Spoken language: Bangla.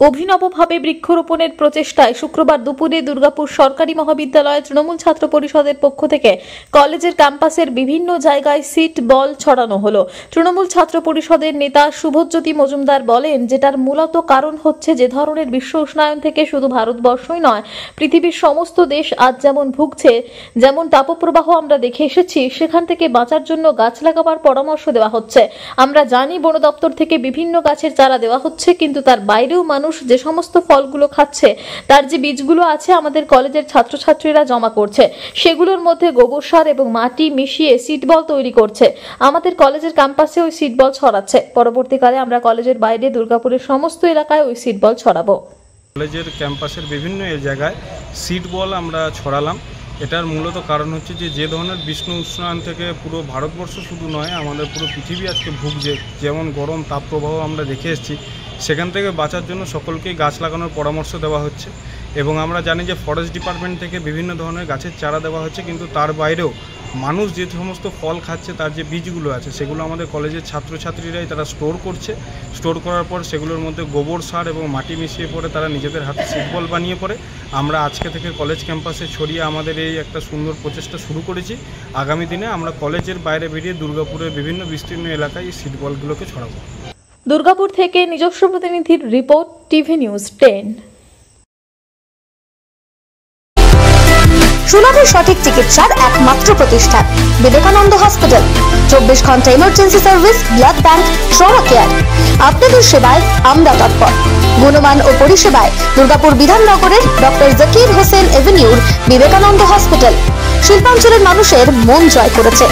অভিনবভাবে বৃক্ষরোপণের প্রচেষ্টায় শুক্রবার দুপুরে দুর্গাপুর সরকারি মহাবিদ্যালয়ে তৃণমূল ছাত্র পরিষদের পক্ষ থেকে কলেজের ক্যাম্পাসের বিভিন্ন জায়গায় সিট বল ছড়ানো হলো। তৃণমূল ছাত্র পরিষদের নেতা শুভজ্যোতি মজুমদার বলেন, যেটার মূলত কারণ হচ্ছে যে ধরনের বিশ্ব উষ্ণায়ন থেকে শুধু ভারতবর্ষই নয়, পৃথিবীর সমস্ত দেশ আজ যেমন ভুগছে, যেমন তাপপ্রবাহ আমরা দেখে এসেছি, সেখান থেকে বাঁচার জন্য গাছ লাগাবার পরামর্শ দেওয়া হচ্ছে। আমরা জানি বন দপ্তর থেকে বিভিন্ন গাছের চারা দেওয়া হচ্ছে, কিন্তু তার বাইরেও মানুষ যে সমস্ত ফলগুলো খাচ্ছে তার যে বীজগুলো আছে আমাদের কলেজের ছাত্রছাত্রীরা জমা করছে, সেগুলোর মধ্যে গোবর সার এবং মাটি মিশিয়ে সিড বল তৈরি করছে। আমাদের কলেজের ক্যাম্পাসে ওই সিড বল ছড়াচ্ছে। পরবর্তীকালে আমরা কলেজের বাইরে দুর্গাপুরের সমস্ত এলাকায় ওই সিড বল ছড়াবো। কলেজের ক্যাম্পাসের বিভিন্ন জায়গায় সিড বল আমরা ছড়ালাম। এটার মূলত কারণ হচ্ছে যে ধরনের বিশ্ব উষ্ণায়ন থেকে পুরো ভারতবর্ষ শুধু নয়, আমাদের পুরো পৃথিবী আজকে ভুগছে, যেমন গরম তাপপ্রবাহ আমরা দেখে এসেছি, সেখান থেকে বাঁচার জন্য সকলকেই গাছ লাগানোর পরামর্শ দেওয়া হচ্ছে। এবং আমরা জানি যে ফরেস্ট ডিপার্টমেন্ট থেকে বিভিন্ন ধরনের গাছের চারা দেওয়া হচ্ছে, কিন্তু তার বাইরেও মানুষ যে সমস্ত ফল খাচ্ছে তার যে বীজগুলো আছে সেগুলো আমাদের কলেজের ছাত্রছাত্রীরাই তারা স্টোর করছে। স্টোর করার পর সেগুলোর মধ্যে গোবর সার এবং মাটি মিশিয়ে পরে তারা নিজেদের হাতে সিড বল বানিয়ে পড়ে আমরা আজকে থেকে কলেজ ক্যাম্পাসে ছড়িয়ে আমাদের এই একটা সুন্দর প্রচেষ্টা শুরু করেছি। আগামী দিনে আমরা কলেজের বাইরে বেরিয়ে দুর্গাপুরের বিভিন্ন বিস্তীর্ণ এলাকায় এই সিড বলগুলোকে ছড়াবো। দুর্গাপুর থেকে নিজস্ব প্রতিনিধির রিপোর্ট, টিভি নিউজ 10। সুলভ সঠিক চিকিৎসার একমাত্র প্রতিষ্ঠান বিবেকানন্দ হসপিটাল। 24 ঘন্টা emergency service, blood bank, trauma care. আপনাদের সেবায় আমরা তৎপর। গুণমান ও পরিষেবায় দুর্গাপুর বিধাননগরের ডক্টর জাকির হোসেন এভিনিউর বিবেকানন্দ হসপিটাল শিল্পাঞ্চলের মানুষের মন জয় করেছে।